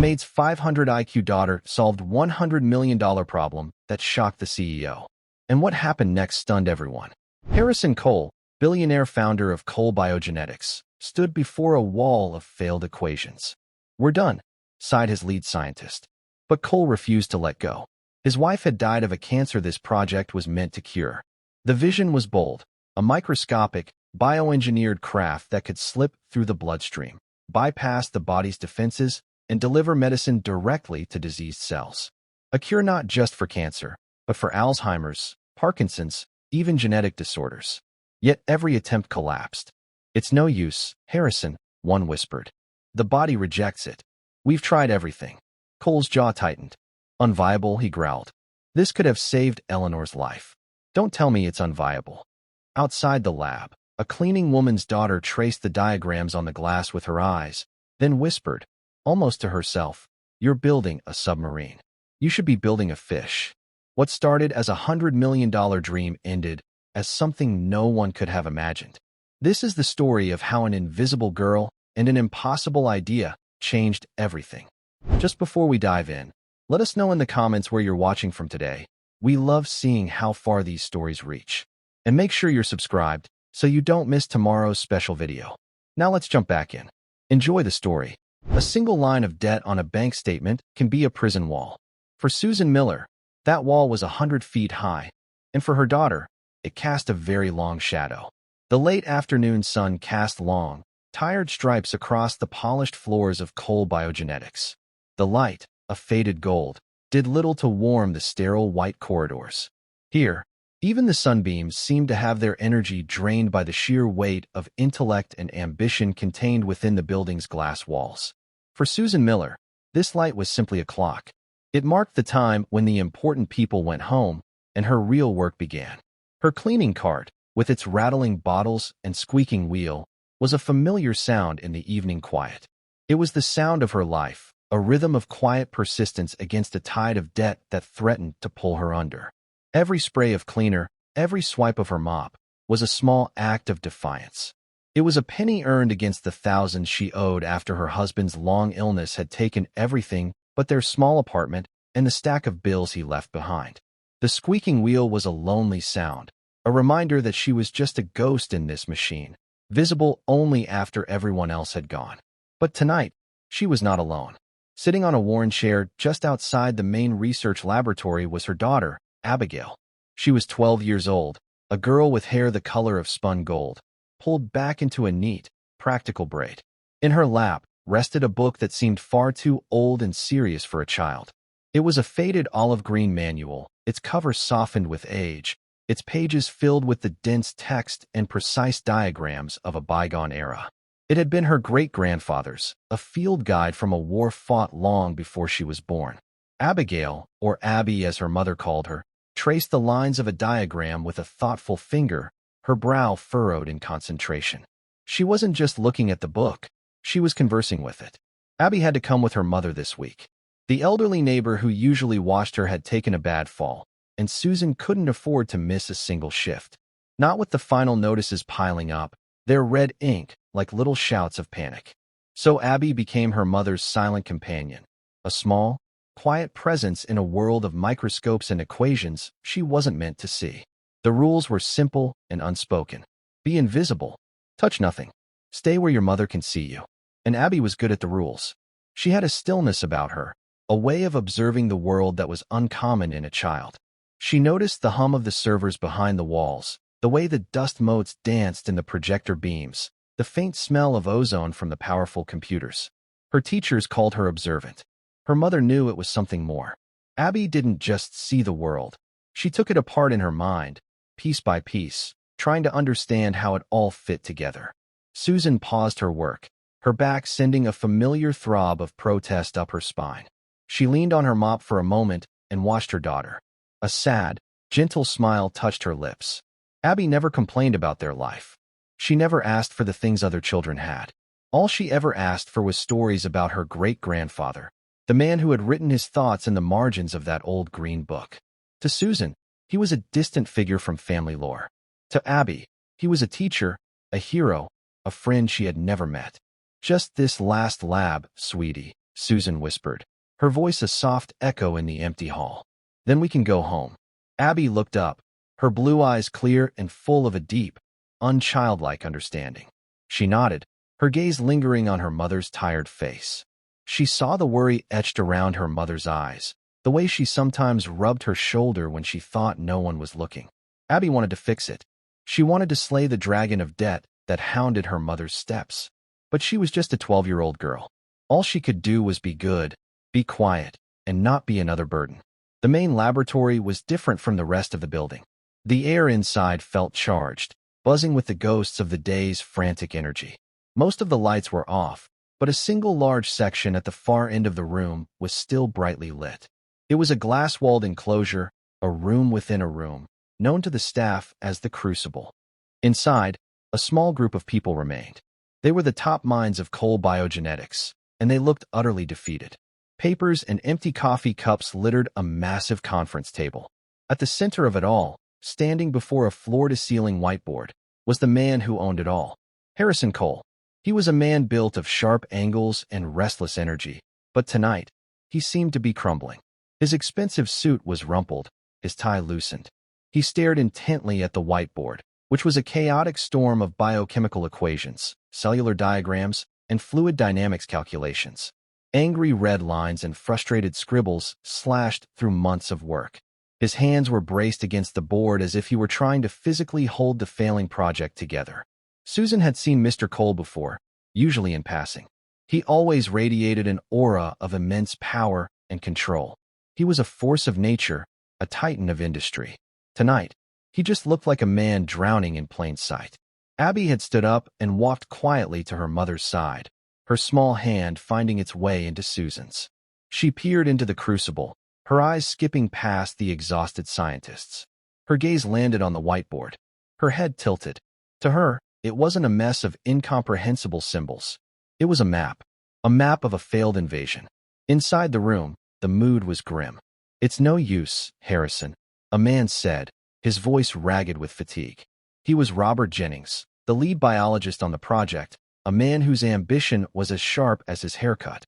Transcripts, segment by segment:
Maid's 500 IQ daughter solved $100 million problem that shocked the CEO. And what happened next stunned everyone. Harrison Cole, billionaire founder of Cole BioGenetics, stood before a wall of failed equations. "We're done," sighed his lead scientist. But Cole refused to let go. His wife had died of a cancer this project was meant to cure. The vision was bold, a microscopic, bioengineered craft that could slip through the bloodstream, bypass the body's defenses, and deliver medicine directly to diseased cells. A cure not just for cancer, but for Alzheimer's, Parkinson's, even genetic disorders. Yet every attempt collapsed. "It's no use, Harrison," one whispered. "The body rejects it. We've tried everything." Cole's jaw tightened. "Unviable," he growled. "This could have saved Eleanor's life." "Don't tell me it's unviable." Outside the lab, a cleaning woman's daughter traced the diagrams on the glass with her eyes, then whispered, almost to herself, "You're building a submarine. You should be building a fish." What started as $100 million dream ended as something no one could have imagined. This is the story of how an invisible girl and an impossible idea changed everything. Just before we dive in, let us know in the comments where you're watching from today. We love seeing how far these stories reach. And make sure you're subscribed so you don't miss tomorrow's special video. Now let's jump back in. Enjoy the story. A single line of debt on a bank statement can be a prison wall. For Susan Miller, that wall was 100 feet high, and for her daughter, it cast a very long shadow. The late afternoon sun cast long, tired stripes across the polished floors of Cole BioGenetics. The light, a faded gold, did little to warm the sterile white corridors. Here, even the sunbeams seemed to have their energy drained by the sheer weight of intellect and ambition contained within the building's glass walls. For Susan Miller, this light was simply a clock. It marked the time when the important people went home and her real work began. Her cleaning cart, with its rattling bottles and squeaking wheel, was a familiar sound in the evening quiet. It was the sound of her life, a rhythm of quiet persistence against a tide of debt that threatened to pull her under. Every spray of cleaner, every swipe of her mop, was a small act of defiance. It was a penny earned against the thousands she owed after her husband's long illness had taken everything but their small apartment and the stack of bills he left behind. The squeaking wheel was a lonely sound, a reminder that she was just a ghost in this machine, visible only after everyone else had gone. But tonight, she was not alone. Sitting on a worn chair just outside the main research laboratory was her daughter, Abigail. She was 12 years old, a girl with hair the color of spun gold, pulled back into a neat, practical braid. In her lap rested a book that seemed far too old and serious for a child. It was a faded olive green manual, its cover softened with age, its pages filled with the dense text and precise diagrams of a bygone era. It had been her great-grandfather's, a field guide from a war fought long before she was born. Abigail, or Abby as her mother called her, traced the lines of a diagram with a thoughtful finger, her brow furrowed in concentration. She wasn't just looking at the book, she was conversing with it. Abby had to come with her mother this week. The elderly neighbor who usually watched her had taken a bad fall, and Susan couldn't afford to miss a single shift. Not with the final notices piling up, their red ink like little shouts of panic. So Abby became her mother's silent companion, a small, quiet presence in a world of microscopes and equations she wasn't meant to see. The rules were simple and unspoken. Be invisible. Touch nothing. Stay where your mother can see you. And Abby was good at the rules. She had a stillness about her, a way of observing the world that was uncommon in a child. She noticed the hum of the servers behind the walls, the way the dust motes danced in the projector beams, the faint smell of ozone from the powerful computers. Her teachers called her observant. Her mother knew it was something more. Abby didn't just see the world. She took it apart in her mind, piece by piece, trying to understand how it all fit together. Susan paused her work, her back sending a familiar throb of protest up her spine. She leaned on her mop for a moment and watched her daughter. A sad, gentle smile touched her lips. Abby never complained about their life. She never asked for the things other children had. All she ever asked for was stories about her great-grandfather, the man who had written his thoughts in the margins of that old green book. To Susan, he was a distant figure from family lore. To Abby, he was a teacher, a hero, a friend she had never met. "Just this last lab, sweetie," Susan whispered, her voice a soft echo in the empty hall. Then we can go home. Abby looked up, her blue eyes clear and full of a deep, unchildlike understanding. She nodded, her gaze lingering on her mother's tired face. She saw the worry etched around her mother's eyes, the way she sometimes rubbed her shoulder when she thought no one was looking. Abby wanted to fix it. She wanted to slay the dragon of debt that hounded her mother's steps. But she was just a 12-year-old girl. All she could do was be good, be quiet, and not be another burden. The main laboratory was different from the rest of the building. The air inside felt charged, buzzing with the ghosts of the day's frantic energy. Most of the lights were off, but a single large section at the far end of the room was still brightly lit. It was a glass-walled enclosure, a room within a room, known to the staff as the Crucible. Inside, a small group of people remained. They were the top minds of Cole BioGenetics, and they looked utterly defeated. Papers and empty coffee cups littered a massive conference table. At the center of it all, standing before a floor-to-ceiling whiteboard, was the man who owned it all, Harrison Cole. He was a man built of sharp angles and restless energy, but tonight, he seemed to be crumbling. His expensive suit was rumpled, his tie loosened. He stared intently at the whiteboard, which was a chaotic storm of biochemical equations, cellular diagrams, and fluid dynamics calculations. Angry red lines and frustrated scribbles slashed through months of work. His hands were braced against the board as if he were trying to physically hold the failing project together. Susan had seen Mr. Cole before, usually in passing. He always radiated an aura of immense power and control. He was a force of nature, a titan of industry. Tonight, he just looked like a man drowning in plain sight. Abby had stood up and walked quietly to her mother's side, her small hand finding its way into Susan's. She peered into the crucible, her eyes skipping past the exhausted scientists. Her gaze landed on the whiteboard, her head tilted. To her, it wasn't a mess of incomprehensible symbols. It was a map of a failed invasion. Inside the room, the mood was grim. "It's no use, Harrison," a man said, his voice ragged with fatigue. He was Robert Jennings, the lead biologist on the project, a man whose ambition was as sharp as his haircut.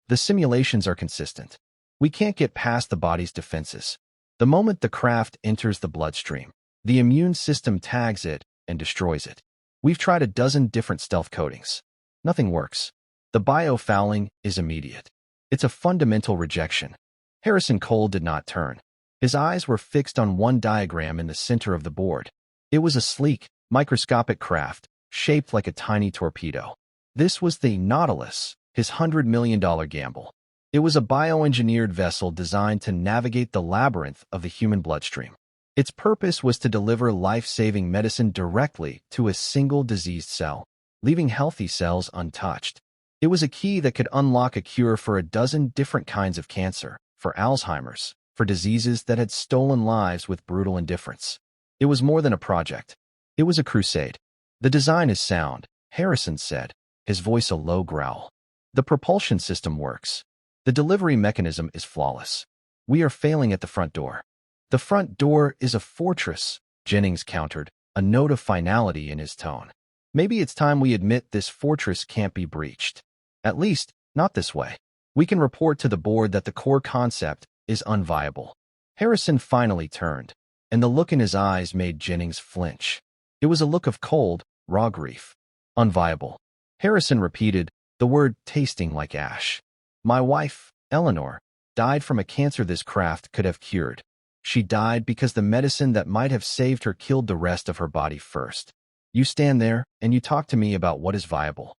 "The simulations are consistent. We can't get past the body's defenses. The moment the craft enters the bloodstream, the immune system tags it and destroys it. We've tried a dozen different stealth coatings. Nothing works. The biofouling is immediate. It's a fundamental rejection." Harrison Cole did not turn. His eyes were fixed on one diagram in the center of the board. It was a sleek, microscopic craft, shaped like a tiny torpedo. This was the Nautilus, his $100 million gamble. It was a bioengineered vessel designed to navigate the labyrinth of the human bloodstream. Its purpose was to deliver life-saving medicine directly to a single diseased cell, leaving healthy cells untouched. It was a key that could unlock a cure for a dozen different kinds of cancer, for Alzheimer's, for diseases that had stolen lives with brutal indifference. It was more than a project. It was a crusade. "The design is sound," Harrison said, his voice a low growl. "The propulsion system works. The delivery mechanism is flawless. We are failing at the front door." "The front door is a fortress," Jennings countered, a note of finality in his tone. "Maybe it's time we admit this fortress can't be breached. At least, not this way. We can report to the board that the core concept is unviable." Harrison finally turned, and the look in his eyes made Jennings flinch. It was a look of cold, raw grief. "Unviable." Harrison repeated, the word tasting like ash. "My wife, Eleanor, died from a cancer this craft could have cured. She died because the medicine that might have saved her killed the rest of her body first. You stand there, and you talk to me about what is viable."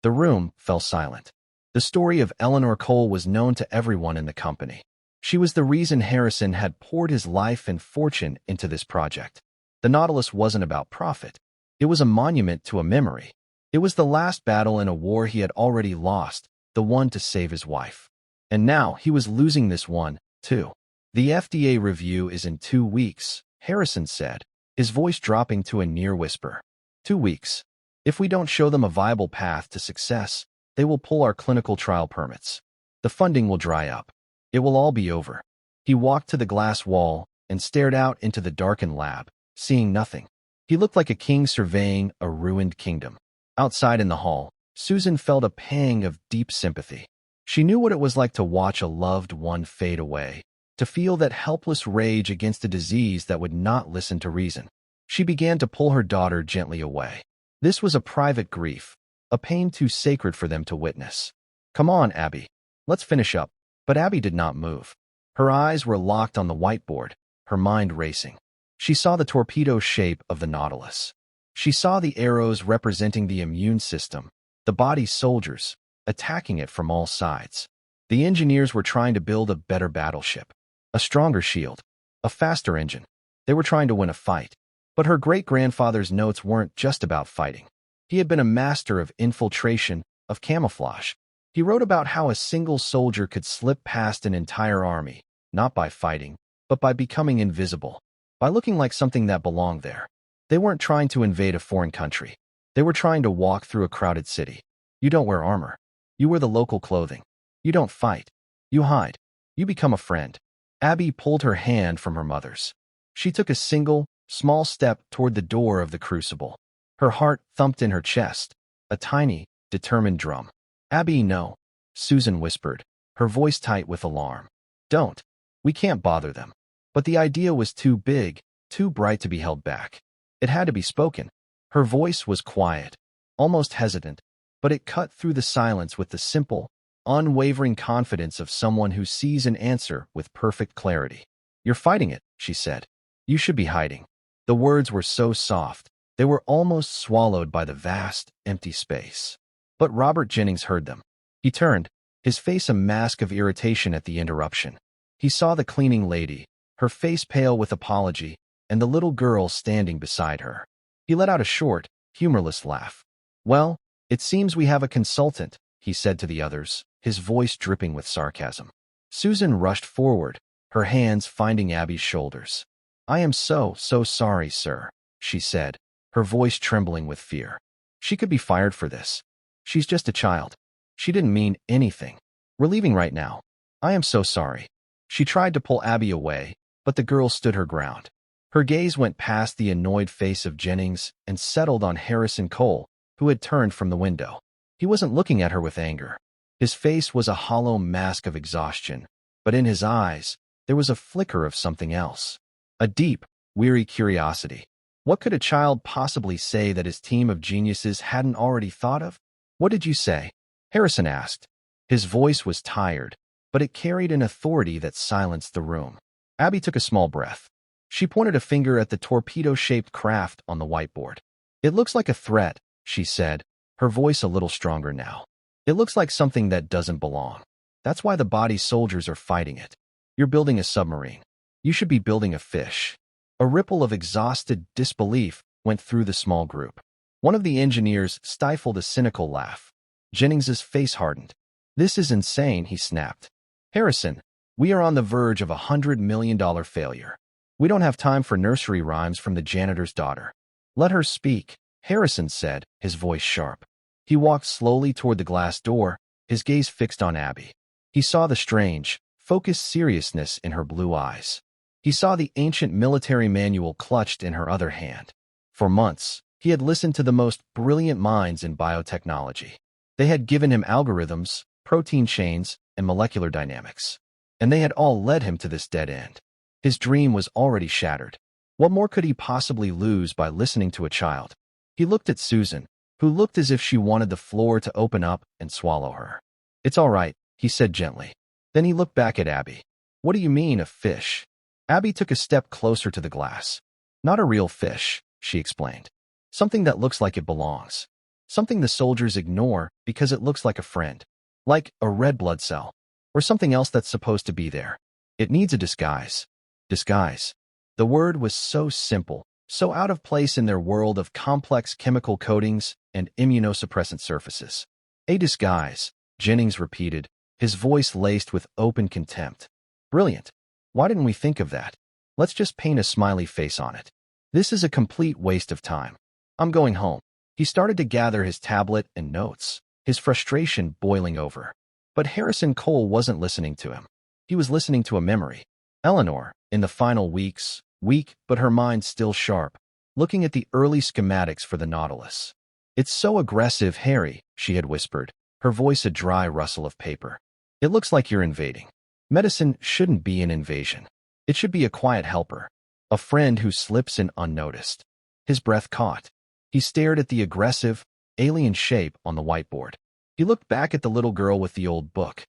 The room fell silent. The story of Eleanor Cole was known to everyone in the company. She was the reason Harrison had poured his life and fortune into this project. The Nautilus wasn't about profit. It was a monument to a memory. It was the last battle in a war he had already lost, the one to save his wife. And now he was losing this one, too. "The FDA review is in 2 weeks, Harrison said, his voice dropping to a near whisper. 2 weeks. If we don't show them a viable path to success, they will pull our clinical trial permits. The funding will dry up. It will all be over." He walked to the glass wall and stared out into the darkened lab, seeing nothing. He looked like a king surveying a ruined kingdom. Outside in the hall, Susan felt a pang of deep sympathy. She knew what it was like to watch a loved one fade away, to feel that helpless rage against a disease that would not listen to reason. She began to pull her daughter gently away. This was a private grief, a pain too sacred for them to witness. "Come on, Abby. Let's finish up." But Abby did not move. Her eyes were locked on the whiteboard, her mind racing. She saw the torpedo shape of the Nautilus. She saw the arrows representing the immune system, the body's soldiers, attacking it from all sides. The engineers were trying to build a better battleship, a stronger shield, a faster engine. They were trying to win a fight. But her great-grandfather's notes weren't just about fighting. He had been a master of infiltration, of camouflage. He wrote about how a single soldier could slip past an entire army, not by fighting, but by becoming invisible, by looking like something that belonged there. They weren't trying to invade a foreign country. They were trying to walk through a crowded city. You don't wear armor. You wear the local clothing. You don't fight. You hide. You become a friend. Abby pulled her hand from her mother's. She took a single, small step toward the door of the crucible. Her heart thumped in her chest, a tiny, determined drum. "Abby, no," Susan whispered, her voice tight with alarm. "Don't. We can't bother them." But the idea was too big, too bright to be held back. It had to be spoken. Her voice was quiet, almost hesitant, but it cut through the silence with the simple, unwavering confidence of someone who sees an answer with perfect clarity. "You're fighting it," she said. "You should be hiding." The words were so soft, they were almost swallowed by the vast, empty space. But Robert Jennings heard them. He turned, his face a mask of irritation at the interruption. He saw the cleaning lady, her face pale with apology, and the little girl standing beside her. He let out a short, humorless laugh. "Well, it seems we have a consultant," he said to the others, his voice dripping with sarcasm. Susan rushed forward, her hands finding Abby's shoulders. "I am so sorry, sir," she said, her voice trembling with fear. She could be fired for this. She's just a child. She didn't mean anything. We're leaving right now. I am so sorry. She tried to pull Abby away, but the girl stood her ground. Her gaze went past the annoyed face of Jennings and settled on Harrison Cole, who had turned from the window. He wasn't looking at her with anger. His face was a hollow mask of exhaustion, but in his eyes, there was a flicker of something else. A deep, weary curiosity. What could a child possibly say that his team of geniuses hadn't already thought of? "What did you say?" Harrison asked. His voice was tired, but it carried an authority that silenced the room. Abby took a small breath. She pointed a finger at the torpedo-shaped craft on the whiteboard. "It looks like a threat," she said, her voice a little stronger now. "It looks like something that doesn't belong. That's why the body's soldiers are fighting it. You're building a submarine. You should be building a fish." A ripple of exhausted disbelief went through the small group. One of the engineers stifled a cynical laugh. Jennings's face hardened. "This is insane," he snapped. "Harrison, we are on the verge of $100 million failure. We don't have time for nursery rhymes from the janitor's daughter." "Let her speak," Harrison said, his voice sharp. He walked slowly toward the glass door, his gaze fixed on Abby. He saw the strange, focused seriousness in her blue eyes. He saw the ancient military manual clutched in her other hand. For months, he had listened to the most brilliant minds in biotechnology. They had given him algorithms, protein chains, and molecular dynamics. And they had all led him to this dead end. His dream was already shattered. What more could he possibly lose by listening to a child? He looked at Susan, who looked as if she wanted the floor to open up and swallow her. "It's all right," he said gently. Then he looked back at Abby. "What do you mean, a fish?" Abby took a step closer to the glass. "Not a real fish," she explained. "Something that looks like it belongs. Something the soldiers ignore because it looks like a friend. Like a red blood cell. Or something else that's supposed to be there. It needs a disguise." Disguise. The word was so simple, so out of place in their world of complex chemical coatings and immunosuppressant surfaces. "A disguise," Jennings repeated, his voice laced with open contempt. "Brilliant. Why didn't we think of that? Let's just paint a smiley face on it. This is a complete waste of time. I'm going home." He started to gather his tablet and notes, his frustration boiling over. But Harrison Cole wasn't listening to him. He was listening to a memory. Eleanor, in the final weeks, weak but her mind still sharp, looking at the early schematics for the Nautilus. "It's so aggressive, Harry," she had whispered, her voice a dry rustle of paper. It looks like you're invading. Medicine shouldn't be an invasion. It should be a quiet helper, a friend who slips in unnoticed. His breath caught. He stared at the aggressive, alien shape on the whiteboard. He looked back at the little girl with the old book.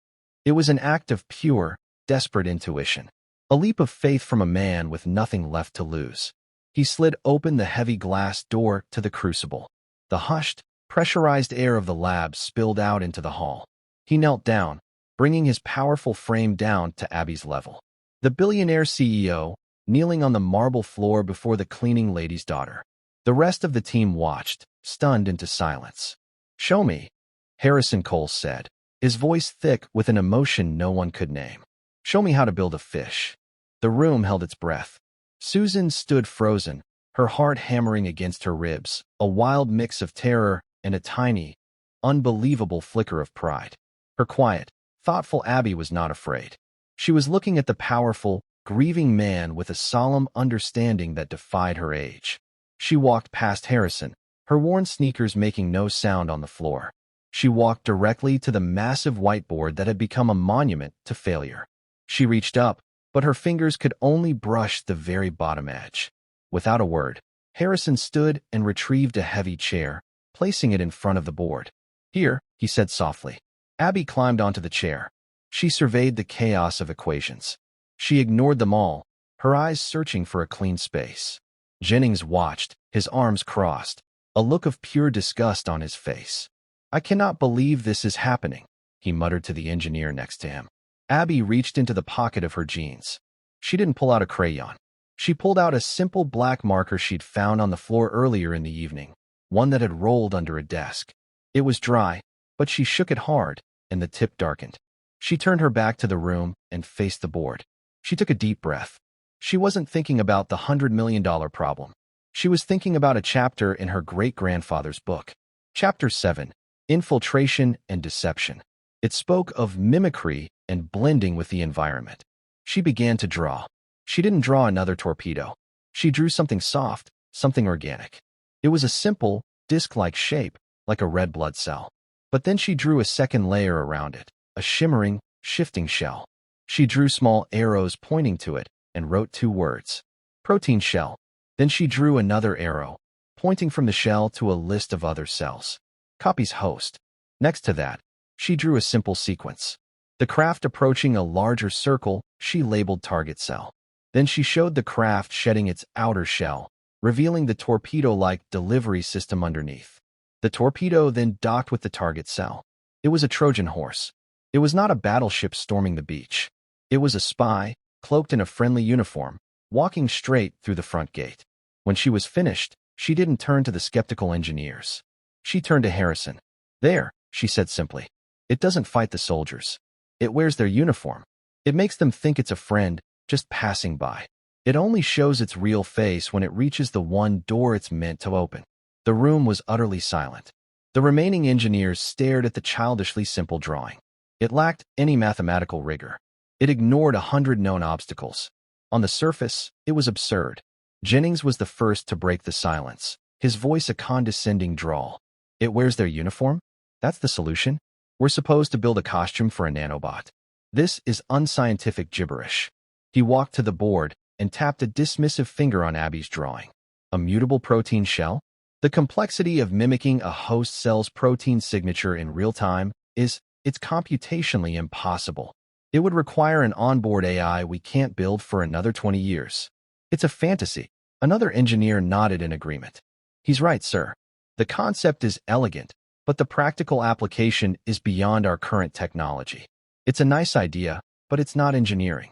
It was an act of pure, desperate intuition. A leap of faith from a man with nothing left to lose. He slid open the heavy glass door to the crucible. The hushed, pressurized air of the lab spilled out into the hall. He knelt down, bringing his powerful frame down to Abby's level. The billionaire CEO, kneeling on the marble floor before the cleaning lady's daughter. The rest of the team watched, stunned into silence. "Show me," Harrison Cole said, his voice thick with an emotion no one could name. "Show me how to build a fish." The room held its breath. Susan stood frozen, her heart hammering against her ribs, a wild mix of terror and a tiny, unbelievable flicker of pride. Her quiet, thoughtful Abby was not afraid. She was looking at the powerful, grieving man with a solemn understanding that defied her age. She walked past Harrison, her worn sneakers making no sound on the floor. She walked directly to the massive whiteboard that had become a monument to failure. She reached up, but her fingers could only brush the very bottom edge. Without a word, Harrison stood and retrieved a heavy chair, placing it in front of the board. "Here," he said softly. Abby climbed onto the chair. She surveyed the chaos of equations. She ignored them all, her eyes searching for a clean space. Jennings watched, his arms crossed, a look of pure disgust on his face. "I cannot believe this is happening," he muttered to the engineer next to him. Abby reached into the pocket of her jeans. She didn't pull out a crayon. She pulled out a simple black marker she'd found on the floor earlier in the evening, one that had rolled under a desk. It was dry, but she shook it hard, and the tip darkened. She turned her back to the room and faced the board. She took a deep breath. She wasn't thinking about the $100 million problem. She was thinking about a chapter in her great-grandfather's book. Chapter 7, Infiltration and Deception. It spoke of mimicry and blending with the environment. She began to draw. She didn't draw another torpedo. She drew something soft, something organic. It was a simple, disc-like shape, like a red blood cell. But then she drew a second layer around it, a shimmering, shifting shell. She drew small arrows pointing to it and wrote 2 words. Protein shell. Then she drew another arrow, pointing from the shell to a list of other cells. Copies host. Next to that, she drew a simple sequence. The craft approaching a larger circle, she labeled target cell. Then she showed the craft shedding its outer shell, revealing the torpedo-like delivery system underneath. The torpedo then docked with the target cell. It was a Trojan horse. It was not a battleship storming the beach. It was a spy, cloaked in a friendly uniform, walking straight through the front gate. When she was finished, she didn't turn to the skeptical engineers. She turned to Harrison. "There," she said simply. "It doesn't fight the soldiers. It wears their uniform. It makes them think it's a friend, just passing by. It only shows its real face when it reaches the one door it's meant to open." The room was utterly silent. The remaining engineers stared at the childishly simple drawing. It lacked any mathematical rigor. It ignored 100 known obstacles. On the surface, it was absurd. Jennings was the first to break the silence, his voice a condescending drawl. "It wears their uniform? That's the solution? We're supposed to build a costume for a nanobot. This is unscientific gibberish." He walked to the board and tapped a dismissive finger on Abby's drawing. "A mutable protein shell? The complexity of mimicking a host cell's protein signature in real time it's computationally impossible. It would require an onboard AI we can't build for another 20 years. It's a fantasy." Another engineer nodded in agreement. "He's right, sir. The concept is elegant, but the practical application is beyond our current technology. It's a nice idea, but it's not engineering."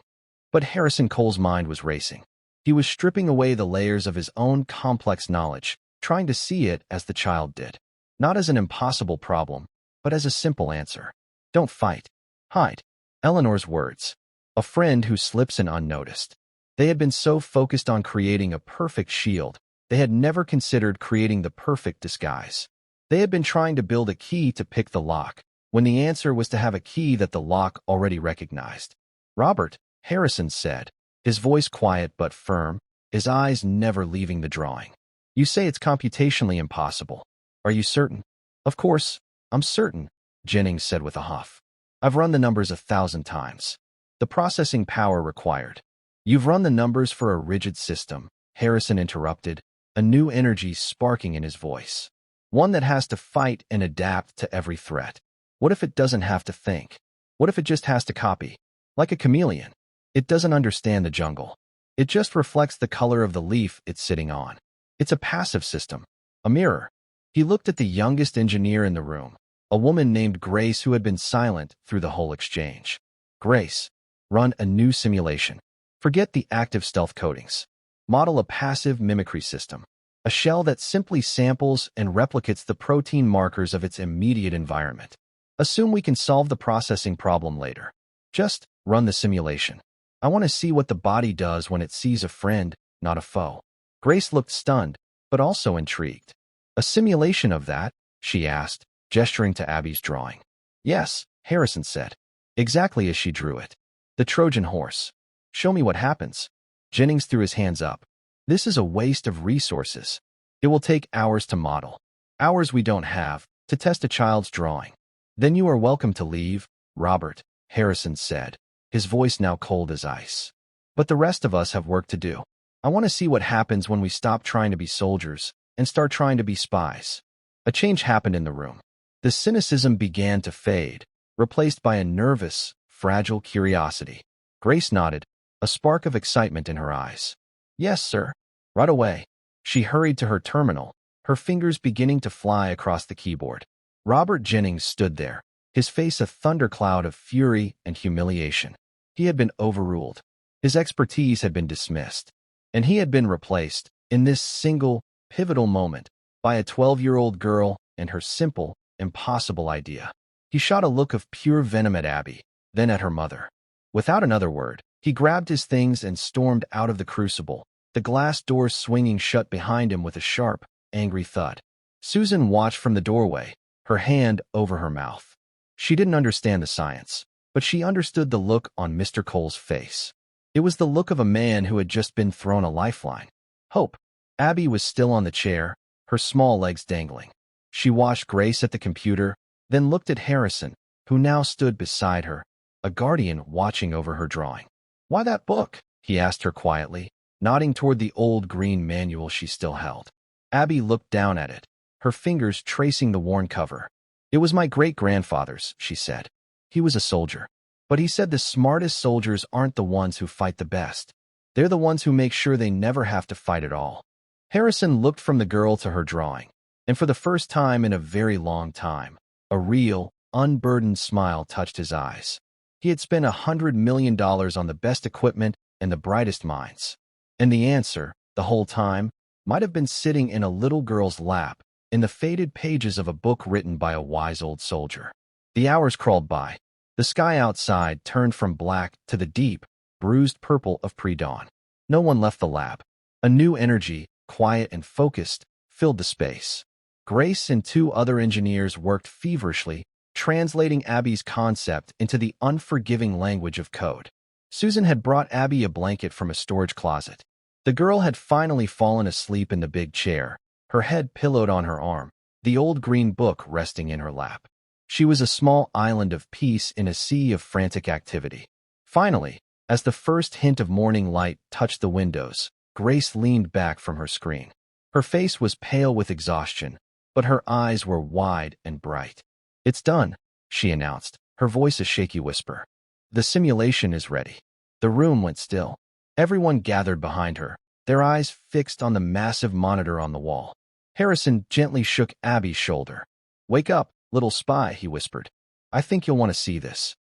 But Harrison Cole's mind was racing. He was stripping away the layers of his own complex knowledge, trying to see it as the child did. Not as an impossible problem, but as a simple answer. "Don't fight. Hide." Eleanor's words. A friend who slips in unnoticed. They had been so focused on creating a perfect shield, they had never considered creating the perfect disguise. They had been trying to build a key to pick the lock, when the answer was to have a key that the lock already recognized. "Robert," Harrison said, his voice quiet but firm, his eyes never leaving the drawing. "You say it's computationally impossible. Are you certain?" "Of course, I'm certain," Jennings said with a huff. I've run the numbers 1,000 times. The processing power required. You've run the numbers for a rigid system, Harrison interrupted, a new energy sparking in his voice. One that has to fight and adapt to every threat. What if it doesn't have to think? What if it just has to copy? Like a chameleon. It doesn't understand the jungle. It just reflects the color of the leaf it's sitting on. It's a passive system. A mirror. He looked at the youngest engineer in the room, a woman named Grace who had been silent through the whole exchange. Grace, run a new simulation. Forget the active stealth coatings. Model a passive mimicry system. A shell that simply samples and replicates the protein markers of its immediate environment. Assume we can solve the processing problem later. Just run the simulation. I want to see what the body does when it sees a friend, not a foe. Grace looked stunned, but also intrigued. A simulation of that? She asked, gesturing to Abby's drawing. Yes, Harrison said. Exactly as she drew it. The Trojan horse. Show me what happens. Jennings threw his hands up. This is a waste of resources. It will take hours to model. Hours we don't have, to test a child's drawing. Then you are welcome to leave, Robert, Harrison said, his voice now cold as ice. But the rest of us have work to do. I want to see what happens when we stop trying to be soldiers and start trying to be spies. A change happened in the room. The cynicism began to fade, replaced by a nervous, fragile curiosity. Grace nodded, a spark of excitement in her eyes. Yes, sir. Right away. She hurried to her terminal, her fingers beginning to fly across the keyboard. Robert Jennings stood there, his face a thundercloud of fury and humiliation. He had been overruled. His expertise had been dismissed. And he had been replaced, in this single, pivotal moment, by a 12-year-old girl and her simple, impossible idea. He shot a look of pure venom at Abby, then at her mother. Without another word, he grabbed his things and stormed out of the crucible, the glass doors swinging shut behind him with a sharp, angry thud. Susan watched from the doorway, her hand over her mouth. She didn't understand the science, but she understood the look on Mr. Cole's face. It was the look of a man who had just been thrown a lifeline. Hope. Abby was still on the chair, her small legs dangling. She watched Grace at the computer, then looked at Harrison, who now stood beside her, a guardian watching over her drawing. Why that book? He asked her quietly, nodding toward the old green manual she still held. Abby looked down at it, her fingers tracing the worn cover. It was my great-grandfather's, she said. He was a soldier. But he said the smartest soldiers aren't the ones who fight the best. They're the ones who make sure they never have to fight at all. Harrison looked from the girl to her drawing, and for the first time in a very long time, a real, unburdened smile touched his eyes. He had spent $100 million on the best equipment and the brightest minds. And the answer, the whole time, might have been sitting in a little girl's lap, in the faded pages of a book written by a wise old soldier. The hours crawled by. The sky outside turned from black to the deep, bruised purple of pre-dawn. No one left the lab. A new energy, quiet and focused, filled the space. Grace and two other engineers worked feverishly, translating Abby's concept into the unforgiving language of code. Susan had brought Abby a blanket from a storage closet. The girl had finally fallen asleep in the big chair, her head pillowed on her arm, the old green book resting in her lap. She was a small island of peace in a sea of frantic activity. Finally, as the first hint of morning light touched the windows, Grace leaned back from her screen. Her face was pale with exhaustion, but her eyes were wide and bright. It's done, she announced, her voice a shaky whisper. The simulation is ready. The room went still. Everyone gathered behind her, their eyes fixed on the massive monitor on the wall. Harrison gently shook Abby's shoulder. Wake up, little spy, he whispered. I think you'll want to see this.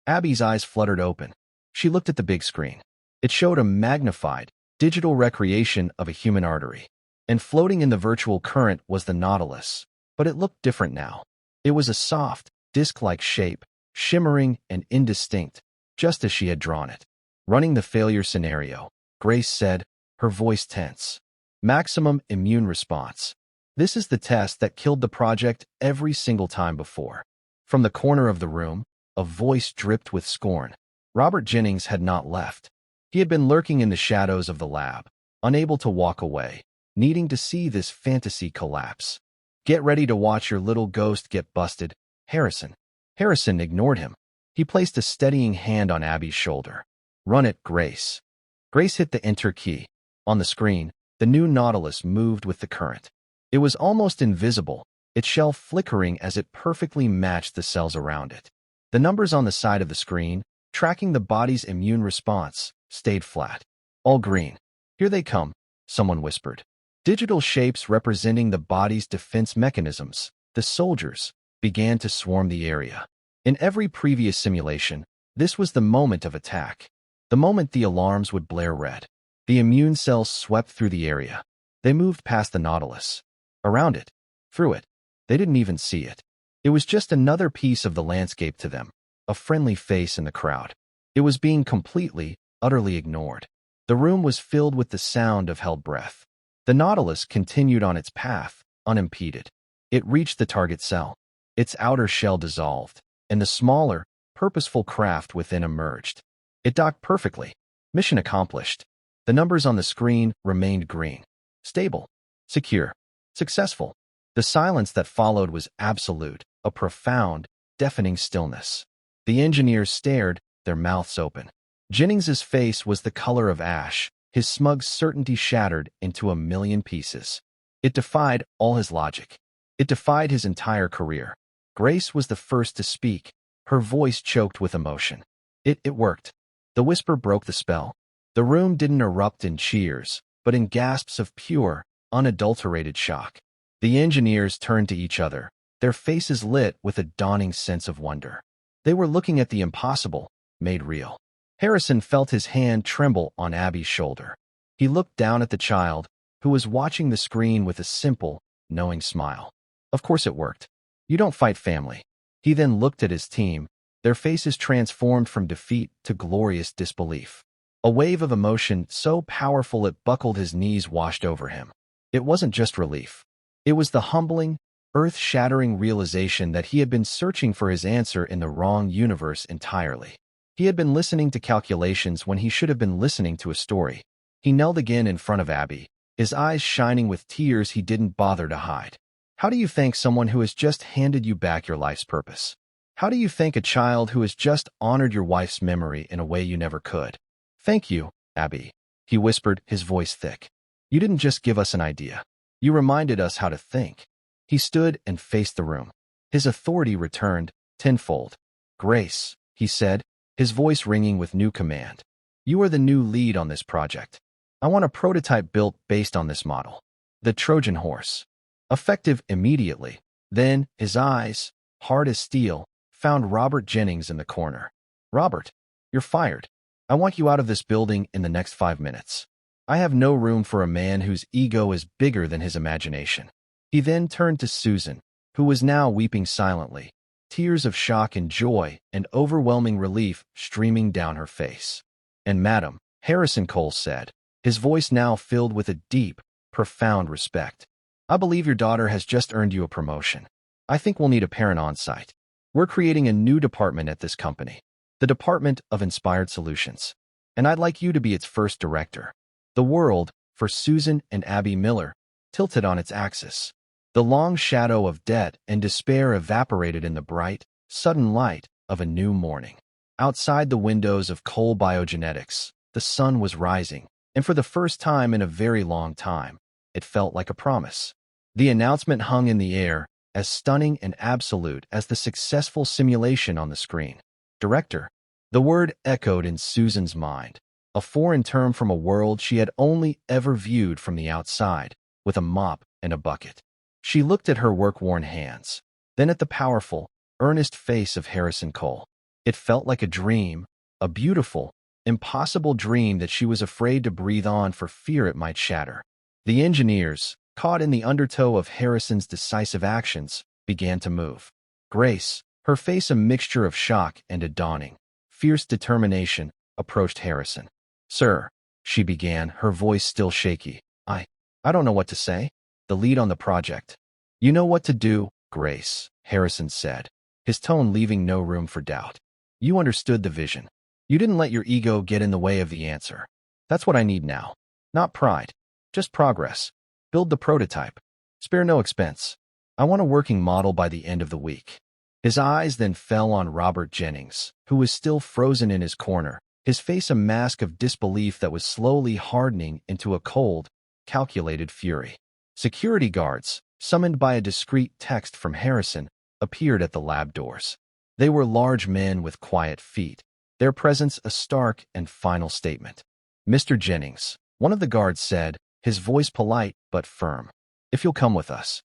Abby's eyes fluttered open. She looked at the big screen. It showed a magnified, digital recreation of a human artery. And floating in the virtual current was the Nautilus. But it looked different now. It was a soft, disc-like shape, shimmering and indistinct, just as she had drawn it. Running the failure scenario, Grace said, her voice tense. Maximum immune response. This is the test that killed the project every single time before. From the corner of the room, a voice dripped with scorn. Robert Jennings had not left. He had been lurking in the shadows of the lab, unable to walk away, needing to see this fantasy collapse. Get ready to watch your little ghost get busted, Harrison. Harrison ignored him. He placed a steadying hand on Abby's shoulder. "Run it, Grace." Grace hit the enter key. On the screen, the new Nautilus moved with the current. It was almost invisible, its shell flickering as it perfectly matched the cells around it. The numbers on the side of the screen, tracking the body's immune response, stayed flat. "All green. Here they come," someone whispered. Digital shapes representing the body's defense mechanisms, the soldiers, began to swarm the area. In every previous simulation, this was the moment of attack. The moment the alarms would blare red. The immune cells swept through the area. They moved past the Nautilus. Around it. Through it. They didn't even see it. It was just another piece of the landscape to them, a friendly face in the crowd. It was being completely, utterly ignored. The room was filled with the sound of held breath. The Nautilus continued on its path, unimpeded. It reached the target cell. Its outer shell dissolved, and the smaller, purposeful craft within emerged. It docked perfectly. Mission accomplished. The numbers on the screen remained green. Stable. Secure. Successful. The silence that followed was absolute, a profound, deafening stillness. The engineers stared, their mouths open. Jennings's face was the color of ash, his smug certainty shattered into a million pieces. It defied all his logic. It defied his entire career. Grace was the first to speak, her voice choked with emotion. It worked. The whisper broke the spell. The room didn't erupt in cheers, but in gasps of pure, unadulterated shock. The engineers turned to each other, their faces lit with a dawning sense of wonder. They were looking at the impossible, made real. Harrison felt his hand tremble on Abby's shoulder. He looked down at the child, who was watching the screen with a simple, knowing smile. Of course it worked. You don't fight family. He then looked at his team, their faces transformed from defeat to glorious disbelief. A wave of emotion so powerful it buckled his knees washed over him. It wasn't just relief. It was the humbling, earth-shattering realization that he had been searching for his answer in the wrong universe entirely. He had been listening to calculations when he should have been listening to a story. He knelt again in front of Abby, his eyes shining with tears he didn't bother to hide. How do you thank someone who has just handed you back your life's purpose? How do you thank a child who has just honored your wife's memory in a way you never could? "Thank you, Abby," he whispered, his voice thick. "You didn't just give us an idea. You reminded us how to think." He stood and faced the room. His authority returned, tenfold. "Grace," he said, his voice ringing with new command. "You are the new lead on this project. I want a prototype built based on this model. The Trojan horse. Effective immediately." Then, his eyes, hard as steel, found Robert Jennings in the corner. "Robert, you're fired. I want you out of this building in the next 5 minutes. I have no room for a man whose ego is bigger than his imagination." He then turned to Susan, who was now weeping silently, tears of shock and joy and overwhelming relief streaming down her face. "And Madam," Harrison Cole said, his voice now filled with a deep, profound respect, "I believe your daughter has just earned you a promotion. I think we'll need a parent on site. We're creating a new department at this company, the Department of Inspired Solutions, and I'd like you to be its first director." The world, for Susan and Abby Miller, tilted on its axis. The long shadow of debt and despair evaporated in the bright, sudden light of a new morning. Outside the windows of Cole BioGenetics, the sun was rising, and for the first time in a very long time, it felt like a promise. The announcement hung in the air, as stunning and absolute as the successful simulation on the screen. Director. The word echoed in Susan's mind, a foreign term from a world she had only ever viewed from the outside, with a mop and a bucket. She looked at her work-worn hands, then at the powerful, earnest face of Harrison Cole. It felt like a dream, a beautiful, impossible dream that she was afraid to breathe on for fear it might shatter. The engineers, caught in the undertow of Harrison's decisive actions, began to move. Grace, her face a mixture of shock and a dawning, fierce determination, approached Harrison. "Sir," she began, her voice still shaky, I don't know what to say. The lead on the project." "You know what to do, Grace," Harrison said, his tone leaving no room for doubt. "You understood the vision. You didn't let your ego get in the way of the answer. That's what I need now. Not pride, just progress. Build the prototype. Spare no expense. I want a working model by the end of the week." His eyes then fell on Robert Jennings, who was still frozen in his corner, his face a mask of disbelief that was slowly hardening into a cold, calculated fury. Security guards, summoned by a discreet text from Harrison, appeared at the lab doors. They were large men with quiet feet, their presence a stark and final statement. "Mr. Jennings," one of the guards said, his voice polite but firm. "If you'll come with us."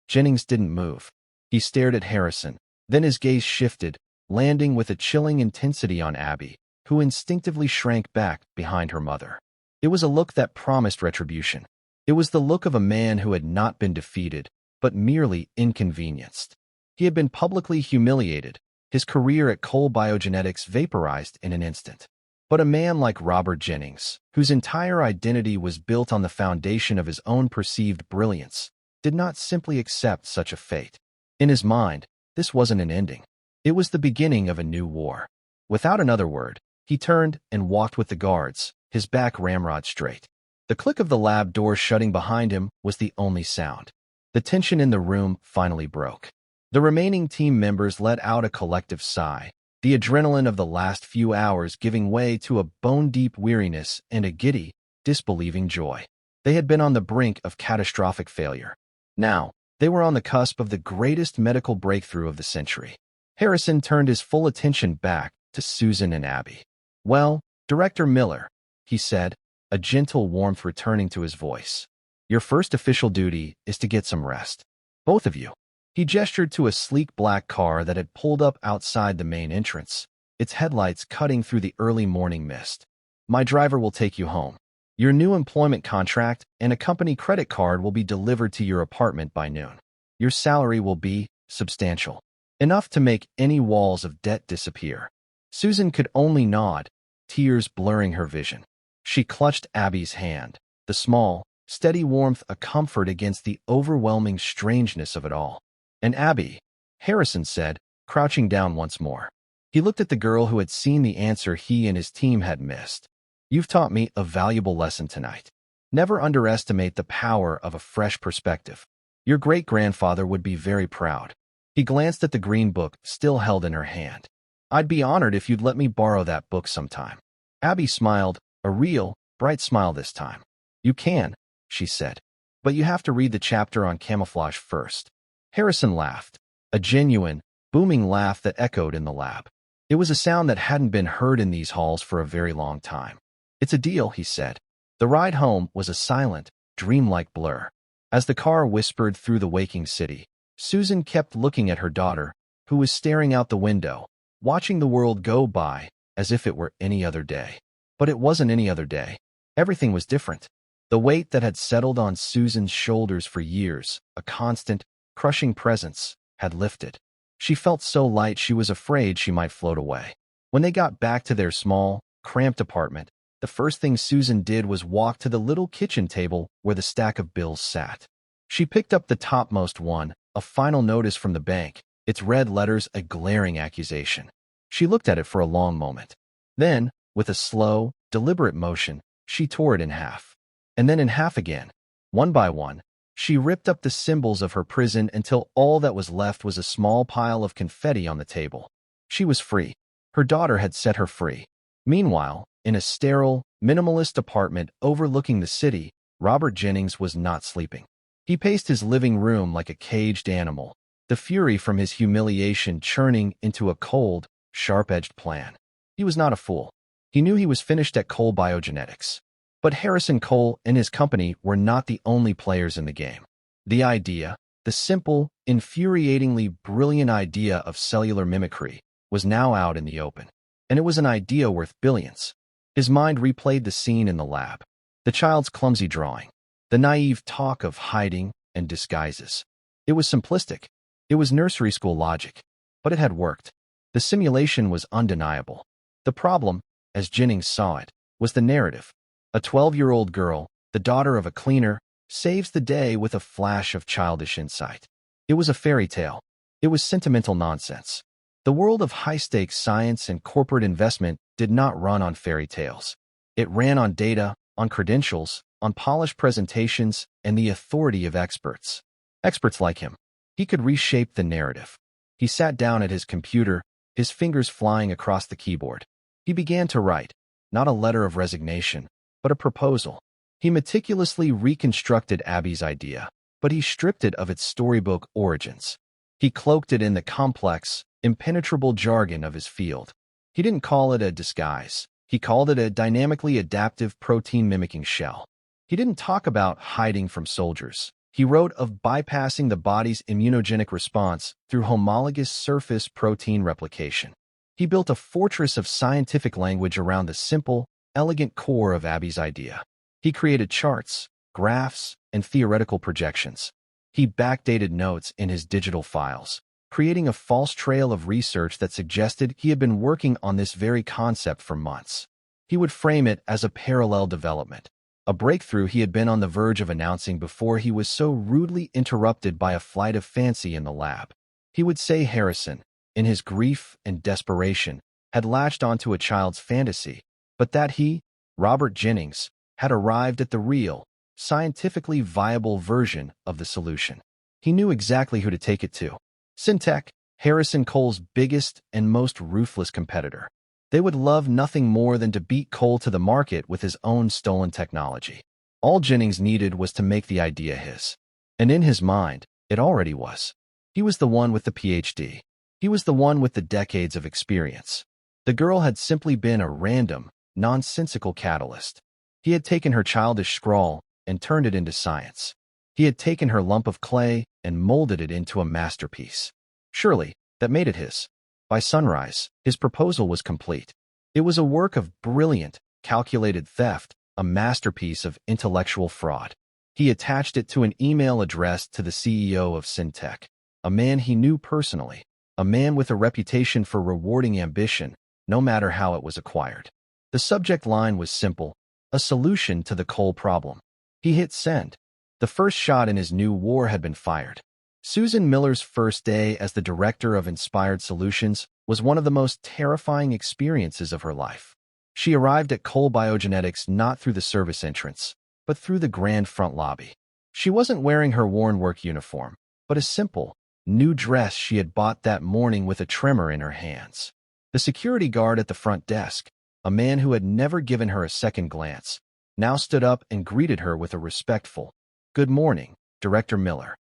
Jennings didn't move. He stared at Harrison, then his gaze shifted, landing with a chilling intensity on Abby, who instinctively shrank back behind her mother. It was a look that promised retribution. It was the look of a man who had not been defeated, but merely inconvenienced. He had been publicly humiliated, his career at Cole BioGenetics vaporized in an instant. But a man like Robert Jennings, whose entire identity was built on the foundation of his own perceived brilliance, did not simply accept such a fate. In his mind, this wasn't an ending. It was the beginning of a new war. Without another word, he turned and walked with the guards, his back ramrod straight. The click of the lab door shutting behind him was the only sound. The tension in the room finally broke. The remaining team members let out a collective sigh, the adrenaline of the last few hours giving way to a bone-deep weariness and a giddy, disbelieving joy. They had been on the brink of catastrophic failure. Now, they were on the cusp of the greatest medical breakthrough of the century. Harrison turned his full attention back to Susan and Abby. "Well, Director Miller," he said, a gentle warmth returning to his voice. "Your first official duty is to get some rest. Both of you." He gestured to a sleek black car that had pulled up outside the main entrance, its headlights cutting through the early morning mist. "My driver will take you home. Your new employment contract and a company credit card will be delivered to your apartment by noon. Your salary will be substantial, enough to make any walls of debt disappear." Susan could only nod, tears blurring her vision. She clutched Abby's hand, the small, steady warmth a comfort against the overwhelming strangeness of it all. "And Abby," Harrison said, crouching down once more. He looked at the girl who had seen the answer he and his team had missed. "You've taught me a valuable lesson tonight. Never underestimate the power of a fresh perspective. Your great-grandfather would be very proud." He glanced at the green book still held in her hand. "I'd be honored if you'd let me borrow that book sometime." Abby smiled, a real, bright smile this time. "You can," she said, "but you have to read the chapter on camouflage first." Harrison laughed, a genuine, booming laugh that echoed in the lab. It was a sound that hadn't been heard in these halls for a very long time. "It's a deal," he said. The ride home was a silent, dreamlike blur. As the car whispered through the waking city, Susan kept looking at her daughter, who was staring out the window, watching the world go by as if it were any other day. But it wasn't any other day. Everything was different. The weight that had settled on Susan's shoulders for years, a constant, crushing presence, had lifted. She felt so light she was afraid she might float away. When they got back to their small, cramped apartment, the first thing Susan did was walk to the little kitchen table where the stack of bills sat. She picked up the topmost one, a final notice from the bank, its red letters a glaring accusation. She looked at it for a long moment. Then, with a slow, deliberate motion, she tore it in half. And then in half again. One by one, she ripped up the symbols of her prison until all that was left was a small pile of confetti on the table. She was free. Her daughter had set her free. Meanwhile, in a sterile, minimalist apartment overlooking the city, Robert Jennings was not sleeping. He paced his living room like a caged animal, the fury from his humiliation churning into a cold, sharp-edged plan. He was not a fool. He knew he was finished at Cole BioGenetics. But Harrison Cole and his company were not the only players in the game. The idea, the simple, infuriatingly brilliant idea of cellular mimicry, was now out in the open. And it was an idea worth billions. His mind replayed the scene in the lab. The child's clumsy drawing. The naive talk of hiding and disguises. It was simplistic. It was nursery school logic. But it had worked. The simulation was undeniable. The problem, as Jennings saw it, was the narrative. A 12-year-old girl, the daughter of a cleaner, saves the day with a flash of childish insight. It was a fairy tale. It was sentimental nonsense. The world of high-stakes science and corporate investment did not run on fairy tales. It ran on data, on credentials, on polished presentations, and the authority of experts. Experts like him. He could reshape the narrative. He sat down at his computer, his fingers flying across the keyboard. He began to write, not a letter of resignation, but a proposal. He meticulously reconstructed Abby's idea, but he stripped it of its storybook origins. He cloaked it in the complex, impenetrable jargon of his field. He didn't call it a disguise. He called it a dynamically adaptive protein-mimicking shell. He didn't talk about hiding from soldiers. He wrote of bypassing the body's immunogenic response through homologous surface protein replication. He built a fortress of scientific language around the simple, elegant core of Abby's idea. He created charts, graphs, and theoretical projections. He backdated notes in his digital files, creating a false trail of research that suggested he had been working on this very concept for months. He would frame it as a parallel development, a breakthrough he had been on the verge of announcing before he was so rudely interrupted by a flight of fancy in the lab. He would say Harrison, in his grief and desperation, had latched onto a child's fantasy, but that he, Robert Jennings, had arrived at the real, scientifically viable version of the solution. He knew exactly who to take it to. Syntec, Harrison Cole's biggest and most ruthless competitor. They would love nothing more than to beat Cole to the market with his own stolen technology. All Jennings needed was to make the idea his. And in his mind, it already was. He was the one with the PhD. He was the one with the decades of experience. The girl had simply been a random, nonsensical catalyst. He had taken her childish scrawl and turned it into science. He had taken her lump of clay and molded it into a masterpiece. Surely, that made it his. By sunrise, his proposal was complete. It was a work of brilliant, calculated theft, a masterpiece of intellectual fraud. He attached it to an email addressed to the CEO of Syntec, a man he knew personally, a man with a reputation for rewarding ambition, no matter how it was acquired. The subject line was simple, a solution to the Cole problem. He hit send. The first shot in his new war had been fired. Susan Miller's first day as the director of Inspired Solutions was one of the most terrifying experiences of her life. She arrived at Cole BioGenetics not through the service entrance, but through the grand front lobby. She wasn't wearing her worn work uniform, but a simple, new dress she had bought that morning with a tremor in her hands. The security guard at the front desk, a man who had never given her a second glance, now stood up and greeted her with a respectful, "Good morning, Director Miller."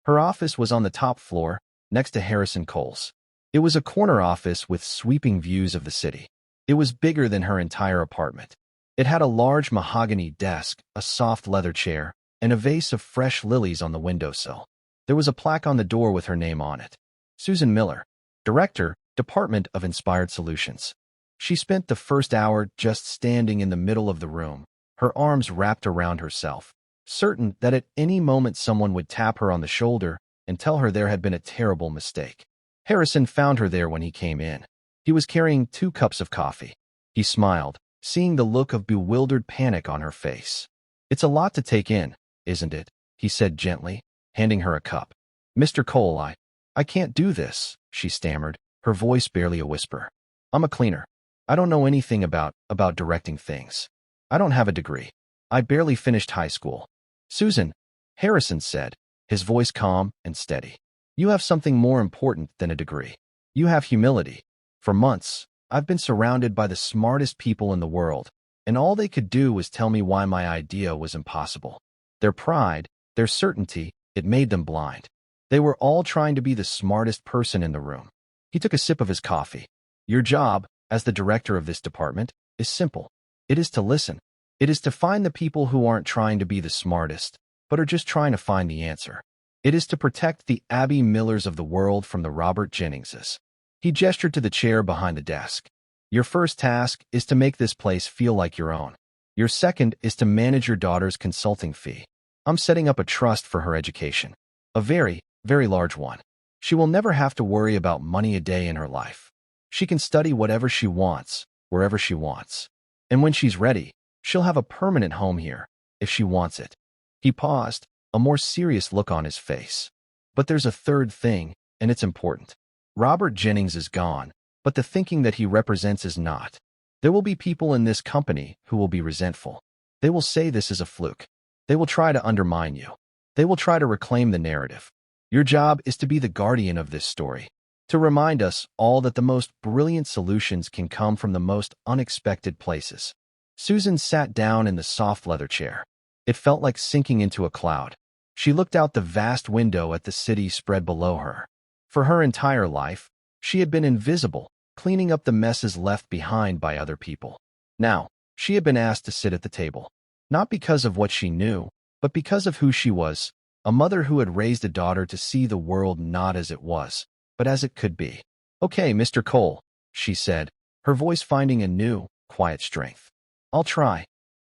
Her office was on the top floor, next to Harrison Cole's. It was a corner office with sweeping views of the city. It was bigger than her entire apartment. It had a large mahogany desk, a soft leather chair, and a vase of fresh lilies on the windowsill. There was a plaque on the door with her name on it. Susan Miller, Director, Department of Inspired Solutions. She spent the first hour just standing in the middle of the room, her arms wrapped around herself, certain that at any moment someone would tap her on the shoulder and tell her there had been a terrible mistake. Harrison found her there when he came in. He was carrying 2 cups of coffee. He smiled, seeing the look of bewildered panic on her face. "It's a lot to take in, isn't it?" he said gently, handing her a cup. "Mr. Cole, I can't do this," she stammered, her voice barely a whisper. "I'm a cleaner. I don't know anything about directing things. I don't have a degree. I barely finished high school." "Susan," Harrison said, his voice calm and steady. "You have something more important than a degree. You have humility. For months, I've been surrounded by the smartest people in the world, and all they could do was tell me why my idea was impossible. Their pride, their certainty, it made them blind. They were all trying to be the smartest person in the room." He took a sip of his coffee. "Your job, as the director of this department, is simple. It is to listen. It is to find the people who aren't trying to be the smartest, but are just trying to find the answer. It is to protect the Abby Millers of the world from the Robert Jenningses." He gestured to the chair behind the desk. "Your first task is to make this place feel like your own. Your second is to manage your daughter's consulting fee. I'm setting up a trust for her education. A very, very large one. She will never have to worry about money a day in her life. She can study whatever she wants, wherever she wants. And when she's ready, she'll have a permanent home here, if she wants it." He paused, a more serious look on his face. "But there's a third thing, and it's important. Robert Jennings is gone, but the thinking that he represents is not. There will be people in this company who will be resentful. They will say this is a fluke. They will try to undermine you. They will try to reclaim the narrative. Your job is to be the guardian of this story. to remind us all that the most brilliant solutions can come from the most unexpected places. Susan sat down in the soft leather chair. It felt like sinking into a cloud. She looked out the vast window at the city spread below her. For her entire life, she had been invisible, cleaning up the messes left behind by other people. Now, she had been asked to sit at the table, not because of what she knew, but because of who she was, a mother who had raised a daughter to see the world not as it was, but as it could be. "Okay, Mr. Cole," she said, her voice finding a new, quiet strength. "I'll try."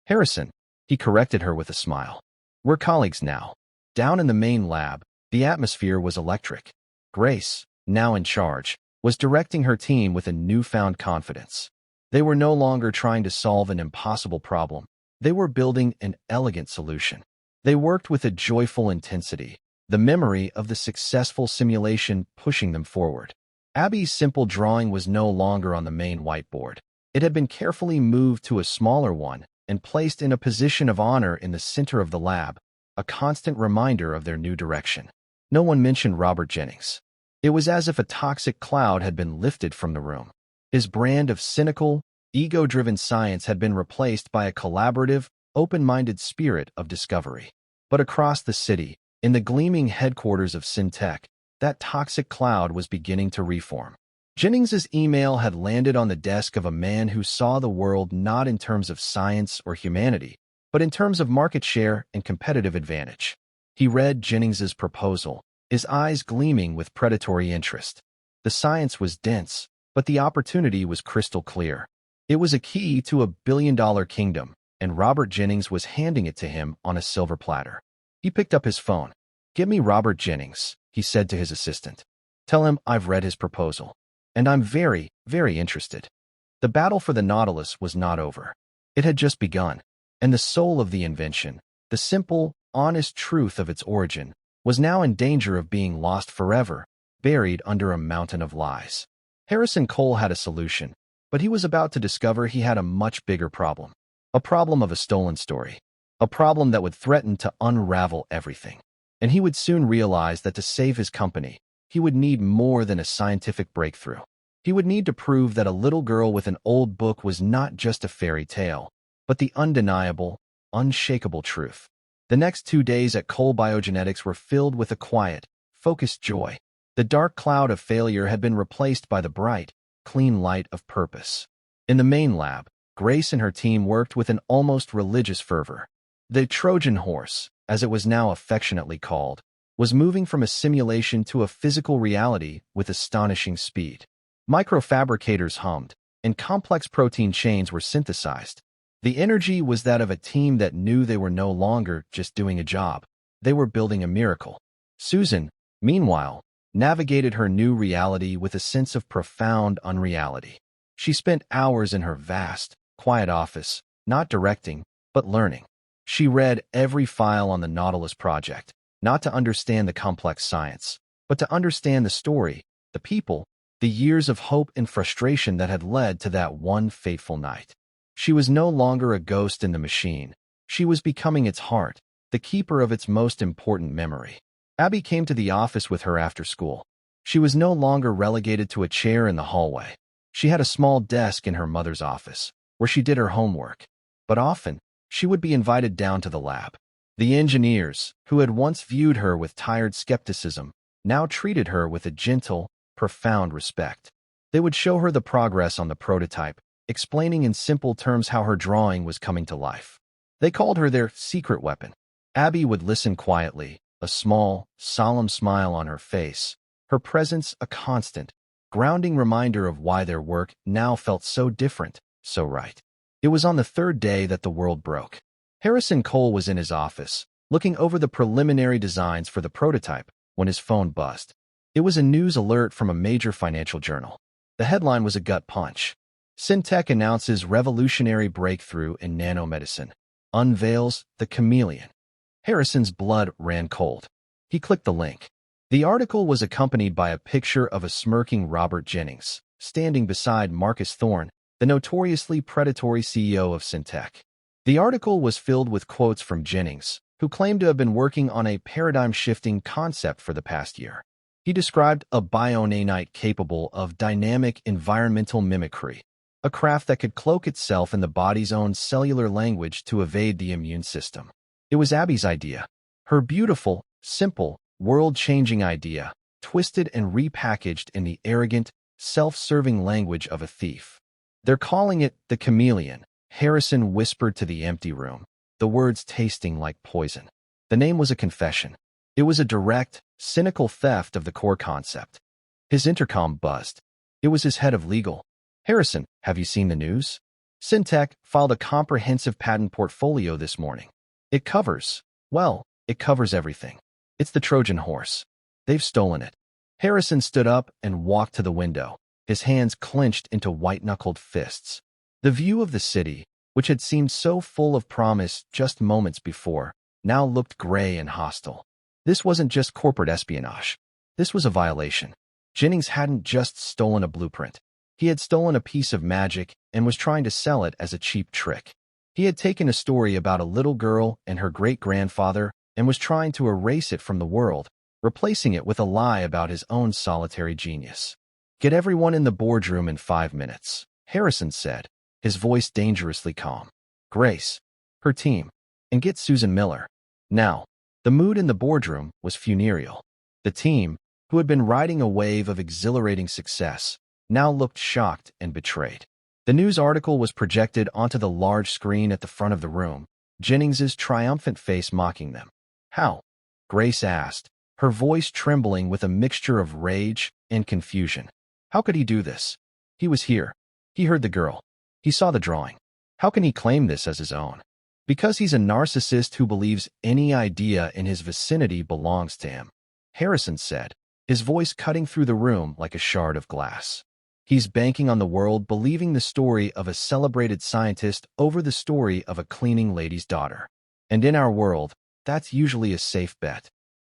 "Harrison," he corrected her with a smile. "We're colleagues now." Down in the main lab, the atmosphere was electric. Grace, now in charge, was directing her team with a newfound confidence. They were no longer trying to solve an impossible problem. They were building an elegant solution. They worked with a joyful intensity, the memory of the successful simulation pushing them forward. Abby's simple drawing was no longer on the main whiteboard. It had been carefully moved to a smaller one and placed in a position of honor in the center of the lab, a constant reminder of their new direction. No one mentioned Robert Jennings. It was as if a toxic cloud had been lifted from the room. His brand of cynical, ego-driven science had been replaced by a collaborative, open-minded spirit of discovery. But across the city, in the gleaming headquarters of Syntech, that toxic cloud was beginning to reform. Jennings's email had landed on the desk of a man who saw the world not in terms of science or humanity, but in terms of market share and competitive advantage. He read Jennings's proposal, his eyes gleaming with predatory interest. The science was dense, but the opportunity was crystal clear. It was a key to a billion-dollar kingdom, and Robert Jennings was handing it to him on a silver platter. He picked up his phone. "Get me Robert Jennings," he said to his assistant. "Tell him I've read his proposal, and I'm very, very interested." The battle for the Nautilus was not over. It had just begun, and the soul of the invention, the simple, honest truth of its origin, was now in danger of being lost forever, buried under a mountain of lies. Harrison Cole had a solution, but he was about to discover he had a much bigger problem. A problem of a stolen story. A problem that would threaten to unravel everything. And he would soon realize that to save his company, he would need more than a scientific breakthrough. He would need to prove that a little girl with an old book was not just a fairy tale, but the undeniable, unshakable truth. The next 2 days at Cole BioGenetics were filled with a quiet, focused joy. The dark cloud of failure had been replaced by the bright, clean light of purpose. In the main lab, Grace and her team worked with an almost religious fervor. The Trojan horse, as it was now affectionately called, was moving from a simulation to a physical reality with astonishing speed. Microfabricators hummed, and complex protein chains were synthesized. The energy was that of a team that knew they were no longer just doing a job. They were building a miracle. Susan, meanwhile, navigated her new reality with a sense of profound unreality. She spent hours in her vast, quiet office, not directing, but learning. She read every file on the Nautilus project, not to understand the complex science, but to understand the story, the people, the years of hope and frustration that had led to that one fateful night. She was no longer a ghost in the machine. She was becoming its heart, the keeper of its most important memory. Abby came to the office with her after school. She was no longer relegated to a chair in the hallway. She had a small desk in her mother's office, where she did her homework. But often, she would be invited down to the lab. The engineers, who had once viewed her with tired skepticism, now treated her with a gentle, profound respect. They would show her the progress on the prototype, explaining in simple terms how her drawing was coming to life. They called her their secret weapon. Abby would listen quietly, a small, solemn smile on her face, her presence a constant, grounding reminder of why their work now felt so different, so right. It was on the third day that the world broke. Harrison Cole was in his office, looking over the preliminary designs for the prototype, when his phone buzzed. It was a news alert from a major financial journal. The headline was a gut punch. Syntech announces revolutionary breakthrough in nanomedicine. Unveils the chameleon. Harrison's blood ran cold. He clicked the link. The article was accompanied by a picture of a smirking Robert Jennings, standing beside Marcus Thorne, the notoriously predatory CEO of Syntech. The article was filled with quotes from Jennings, who claimed to have been working on a paradigm-shifting concept for the past year. He described a bionanite capable of dynamic environmental mimicry, a craft that could cloak itself in the body's own cellular language to evade the immune system. It was Abby's idea. Her beautiful, simple, world-changing idea, twisted and repackaged in the arrogant, self-serving language of a thief. "They're calling it the chameleon," Harrison whispered to the empty room, the words tasting like poison. The name was a confession. It was a direct, cynical theft of the core concept. His intercom buzzed. It was his head of legal. "Harrison, have you seen the news? Syntech filed a comprehensive patent portfolio this morning. It covers everything. It's the Trojan horse. They've stolen it." Harrison stood up and walked to the window, his hands clenched into white-knuckled fists. The view of the city, which had seemed so full of promise just moments before, now looked gray and hostile. This wasn't just corporate espionage. This was a violation. Jennings hadn't just stolen a blueprint. He had stolen a piece of magic and was trying to sell it as a cheap trick. He had taken a story about a little girl and her great-grandfather and was trying to erase it from the world, replacing it with a lie about his own solitary genius. "Get everyone in the boardroom in 5 minutes," Harrison said, his voice dangerously calm. "Grace, her team, and get Susan Miller. Now." The mood in the boardroom was funereal. The team, who had been riding a wave of exhilarating success, now looked shocked and betrayed. The news article was projected onto the large screen at the front of the room, Jennings's triumphant face mocking them. "How?" Grace asked, her voice trembling with a mixture of rage and confusion. "How could he do this? He was here. He heard the girl. He saw the drawing. How can he claim this as his own? Because he's a narcissist who believes any idea in his vicinity belongs to him," Harrison said, his voice cutting through the room like a shard of glass. "He's banking on the world believing the story of a celebrated scientist over the story of a cleaning lady's daughter. And in our world, that's usually a safe bet."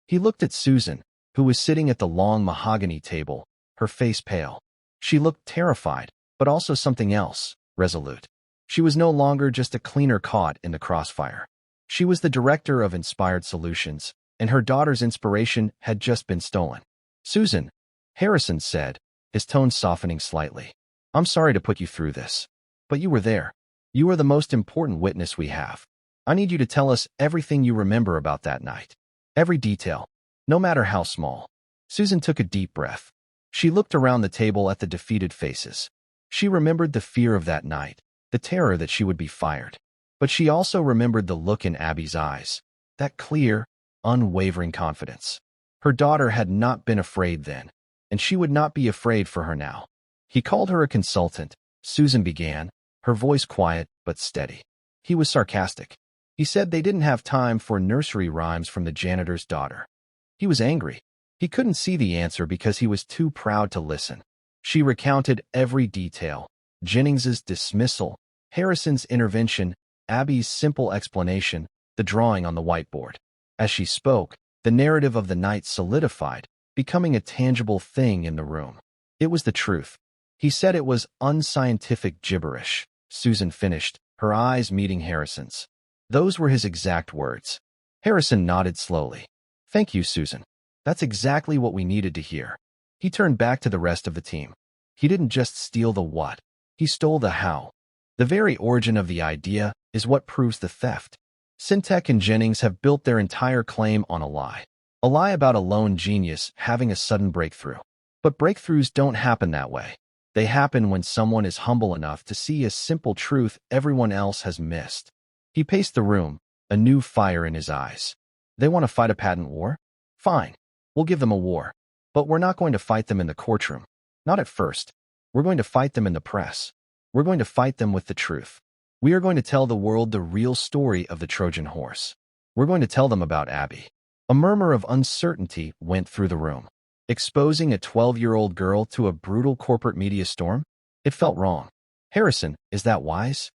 He looked at Susan, who was sitting at the long mahogany table, her face pale. She looked terrified, but also something else, resolute. She was no longer just a cleaner caught in the crossfire. She was the director of Inspired Solutions, and her daughter's inspiration had just been stolen. "Susan," Harrison said, his tone softening slightly, "I'm sorry to put you through this, but you were there. You are the most important witness we have. I need you to tell us everything you remember about that night. Every detail, no matter how small." Susan took a deep breath. She looked around the table at the defeated faces. She remembered the fear of that night, the terror that she would be fired. But she also remembered the look in Abby's eyes, that clear, unwavering confidence. Her daughter had not been afraid then, and she would not be afraid for her now. "He called her a consultant," Susan began, her voice quiet but steady. "He was sarcastic. He said they didn't have time for nursery rhymes from the janitor's daughter. He was angry. He couldn't see the answer because he was too proud to listen." She recounted every detail: Jennings's dismissal, Harrison's intervention, Abby's simple explanation, the drawing on the whiteboard. As she spoke, the narrative of the night solidified, becoming a tangible thing in the room. It was the truth. "He said it was unscientific gibberish," Susan finished, her eyes meeting Harrison's. Those were his exact words. Harrison nodded slowly. "Thank you, Susan. That's exactly what we needed to hear." He turned back to the rest of the team. He didn't just steal the what, he stole the how. The very origin of the idea is what proves the theft. Syntech and Jennings have built their entire claim on a lie. A lie about a lone genius having a sudden breakthrough. But breakthroughs don't happen that way. They happen when someone is humble enough to see a simple truth everyone else has missed. He paced the room, a new fire in his eyes. "They want to fight a patent war? Fine. We'll give them a war. But we're not going to fight them in the courtroom. Not at first. We're going to fight them in the press. We're going to fight them with the truth. We are going to tell the world the real story of the Trojan horse. We're going to tell them about Abby." A murmur of uncertainty went through the room. Exposing a 12-year-old girl to a brutal corporate media storm? It felt wrong. "Harrison, is that wise?"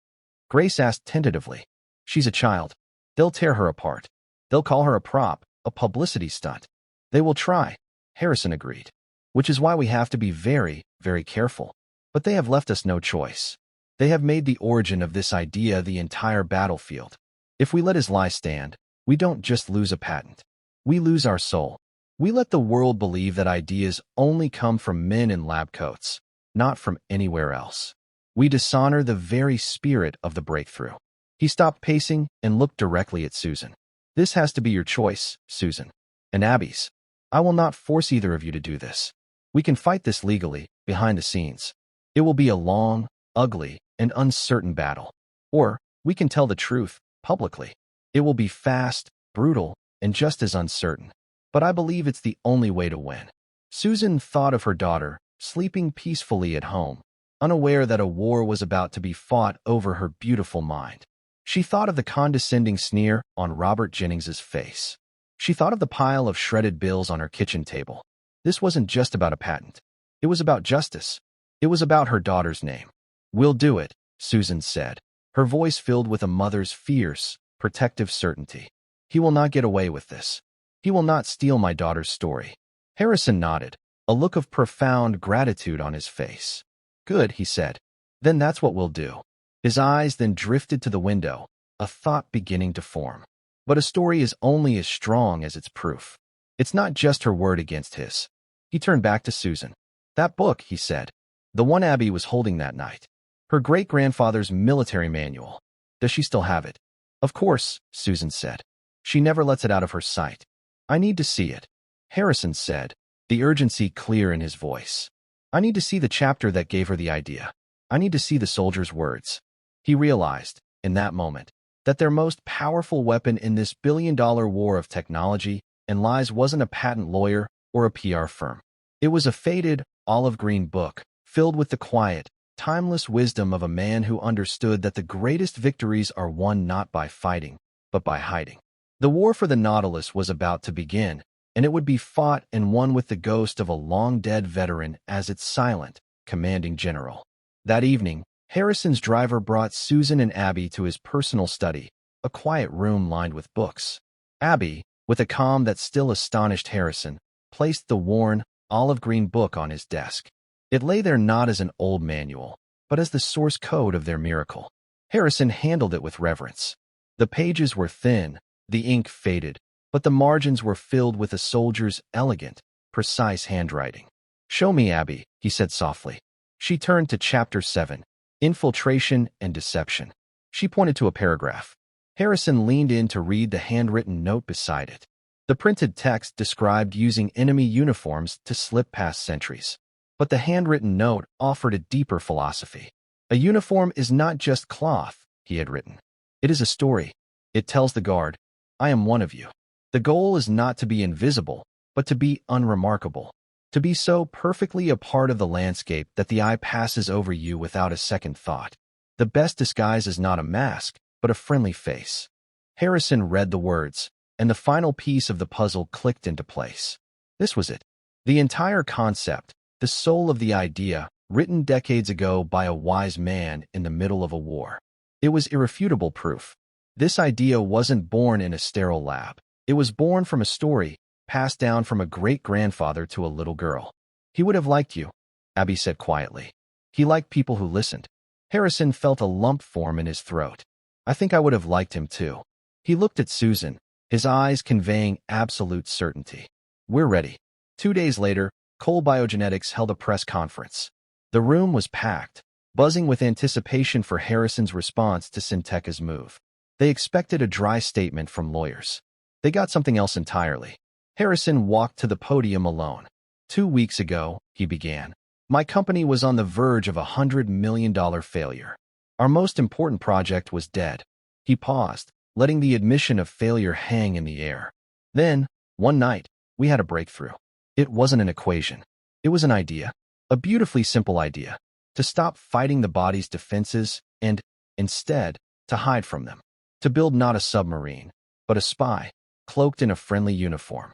Grace asked tentatively. "She's a child. They'll tear her apart. They'll call her a prop, a publicity stunt. They will try," Harrison agreed. "Which is why we have to be very, very careful. But they have left us no choice. They have made the origin of this idea the entire battlefield. If we let his lie stand, we don't just lose a patent. We lose our soul. We let the world believe that ideas only come from men in lab coats, not from anywhere else. We dishonor the very spirit of the breakthrough. He stopped pacing and looked directly at Susan. This has to be your choice, Susan. And Abby's. I will not force either of you to do this. We can fight this legally, behind the scenes. It will be a long, ugly, and uncertain battle. Or, we can tell the truth, publicly. It will be fast, brutal, and just as uncertain. But I believe it's the only way to win. Susan thought of her daughter, sleeping peacefully at home, unaware that a war was about to be fought over her beautiful mind. She thought of the condescending sneer on Robert Jennings's face. She thought of the pile of shredded bills on her kitchen table. This wasn't just about a patent. It was about justice. It was about her daughter's name. "We'll do it," Susan said, her voice filled with a mother's fierce, protective certainty. "He will not get away with this. He will not steal my daughter's story." Harrison nodded, a look of profound gratitude on his face. "Good," he said. "Then that's what we'll do." His eyes then drifted to the window, a thought beginning to form. But a story is only as strong as its proof. It's not just her word against his. He turned back to Susan. "That book," he said. "The one Abby was holding that night. Her great-grandfather's military manual. Does she still have it?" "Of course," Susan said. "She never lets it out of her sight." "I need to see it," Harrison said, the urgency clear in his voice. "I need to see the chapter that gave her the idea. I need to see the soldier's words." He realized, in that moment, that their most powerful weapon in this billion-dollar war of technology and lies wasn't a patent lawyer or a PR firm. It was a faded, olive-green book, filled with the quiet, timeless wisdom of a man who understood that the greatest victories are won not by fighting, but by hiding. The war for the Nautilus was about to begin, and it would be fought and won with the ghost of a long-dead veteran as its silent, commanding general. That evening, Harrison's driver brought Susan and Abby to his personal study, a quiet room lined with books. Abby, with a calm that still astonished Harrison, placed the worn, olive-green book on his desk. It lay there not as an old manual, but as the source code of their miracle. Harrison handled it with reverence. The pages were thin, the ink faded, but the margins were filled with a soldier's elegant, precise handwriting. "Show me, Abby," he said softly. She turned to Chapter 7, Infiltration and Deception. She pointed to a paragraph. Harrison leaned in to read the handwritten note beside it. The printed text described using enemy uniforms to slip past sentries. But the handwritten note offered a deeper philosophy. "A uniform is not just cloth," he had written. "It is a story. It tells the guard, I am one of you. The goal is not to be invisible, but to be unremarkable. To be so perfectly a part of the landscape that the eye passes over you without a second thought. The best disguise is not a mask, but a friendly face." Harrison read the words, and the final piece of the puzzle clicked into place. This was it. The entire concept, the soul of the idea, written decades ago by a wise man in the middle of a war. It was irrefutable proof. This idea wasn't born in a sterile lab. It was born from a story, passed down from a great-grandfather to a little girl. "He would have liked you," Abby said quietly. "He liked people who listened." Harrison felt a lump form in his throat. "I think I would have liked him too." He looked at Susan, his eyes conveying absolute certainty. "We're ready." 2 days later, Cole BioGenetics held a press conference. The room was packed, buzzing with anticipation for Harrison's response to Synteca's move. They expected a dry statement from lawyers. They got something else entirely. Harrison walked to the podium alone. 2 weeks ago, he began. "My company was on the verge of a $100 million failure. Our most important project was dead." He paused, letting the admission of failure hang in the air. Then, one night, we had a breakthrough. It wasn't an equation. It was an idea. A beautifully simple idea. To stop fighting the body's defenses and, instead, to hide from them. To build not a submarine, but a spy, cloaked in a friendly uniform.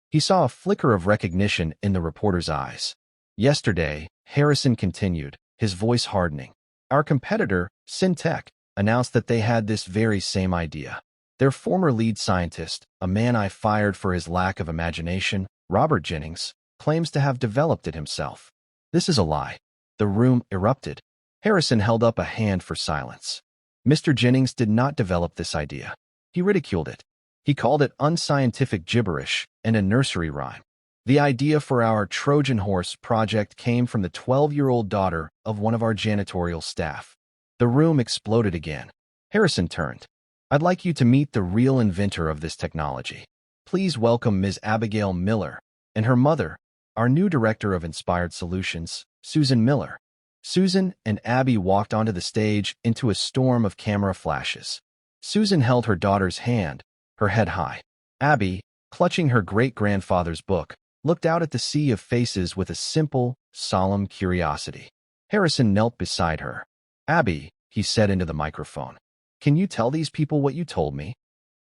He saw a flicker of recognition in the reporter's eyes. "Yesterday," Harrison continued, his voice hardening, "our competitor, Syntec, announced that they had this very same idea. Their former lead scientist, a man I fired for his lack of imagination, Robert Jennings, claims to have developed it himself. This is a lie." The room erupted. Harrison held up a hand for silence. Mr. Jennings did not develop this idea. He ridiculed it. He called it unscientific gibberish and a nursery rhyme. The idea for our Trojan horse project came from the 12-year-old daughter of one of our janitorial staff. The room exploded again. Harrison turned. I'd like you to meet the real inventor of this technology. Please welcome Ms. Abigail Miller and her mother, our new director of Inspired Solutions, Susan Miller. Susan and Abby walked onto the stage into a storm of camera flashes. Susan held her daughter's hand, her head high. Abby, clutching her great-grandfather's book, looked out at the sea of faces with a simple, solemn curiosity. Harrison knelt beside her. Abby, he said into the microphone, can you tell these people what you told me?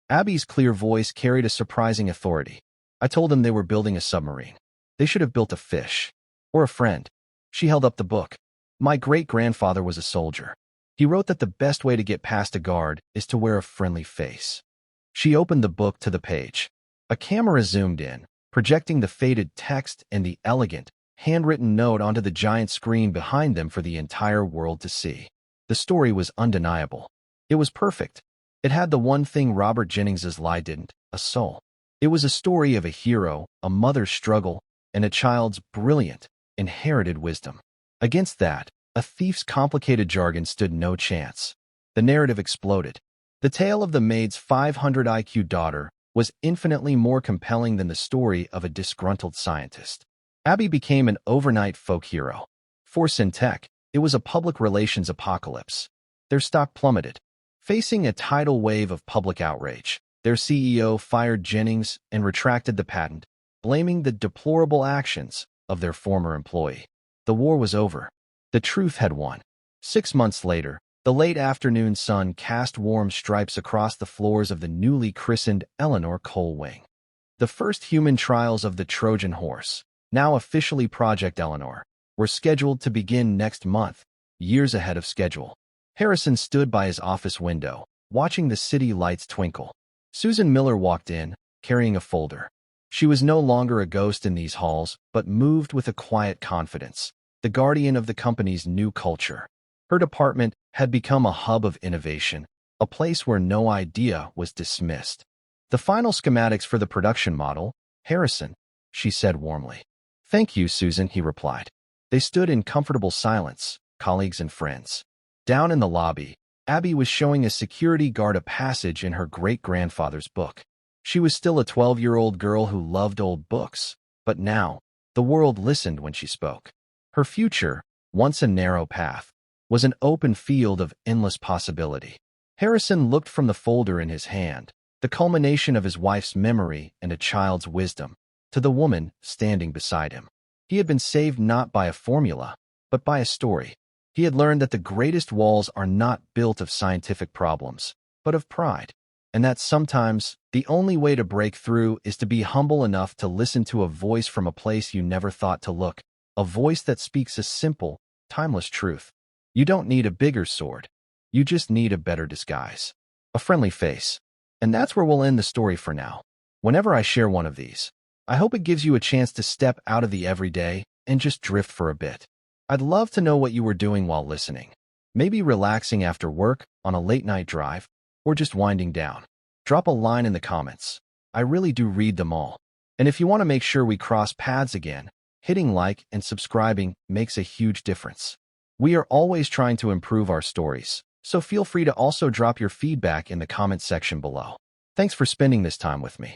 Abby's clear voice carried a surprising authority. I told them they were building a submarine. They should have built a fish. Or a friend. She held up the book. My great-grandfather was a soldier. He wrote that the best way to get past a guard is to wear a friendly face. She opened the book to the page. A camera zoomed in, projecting the faded text and the elegant, handwritten note onto the giant screen behind them for the entire world to see. The story was undeniable. It was perfect. It had the one thing Robert Jennings's lie didn't, a soul. It was a story of a hero, a mother's struggle, and a child's brilliant, inherited wisdom. Against that, a thief's complicated jargon stood no chance. The narrative exploded. The tale of the Maid's 500 IQ daughter was infinitely more compelling than the story of a disgruntled scientist. Abby became an overnight folk hero. For Syntech, it was a public relations apocalypse. Their stock plummeted. Facing a tidal wave of public outrage, their CEO fired Jennings and retracted the patent, blaming the deplorable actions of their former employee. The war was over. The truth had won. 6 months later, the late afternoon sun cast warm stripes across the floors of the newly christened Eleanor coal wing. The first human trials of the Trojan horse, now officially Project Eleanor, were scheduled to begin next month, years ahead of schedule. Harrison stood by his office window, watching the city lights twinkle. Susan Miller walked in, carrying a folder. She was no longer a ghost in these halls, but moved with a quiet confidence, the guardian of the company's new culture. Her department had become a hub of innovation, a place where no idea was dismissed. The final schematics for the production model, Harrison, she said warmly. Thank you, Susan, he replied. They stood in comfortable silence, colleagues and friends. Down in the lobby, Abby was showing a security guard a passage in her great-grandfather's book. She was still a 12-year-old girl who loved old books, but now, the world listened when she spoke. Her future, once a narrow path, was an open field of endless possibility. Harrison looked from the folder in his hand, the culmination of his wife's memory and a child's wisdom, to the woman standing beside him. He had been saved not by a formula, but by a story. He had learned that the greatest walls are not built of scientific problems, but of pride, and that sometimes the only way to break through is to be humble enough to listen to a voice from a place you never thought to look, a voice that speaks a simple, timeless truth. You don't need a bigger sword. You just need a better disguise, a friendly face. And that's where we'll end the story for now. Whenever I share one of these, I hope it gives you a chance to step out of the everyday and just drift for a bit. I'd love to know what you were doing while listening. Maybe relaxing after work, on a late-night drive, or just winding down. Drop a line in the comments. I really do read them all. And if you want to make sure we cross paths again, hitting like and subscribing makes a huge difference. We are always trying to improve our stories, so feel free to also drop your feedback in the comment section below. Thanks for spending this time with me.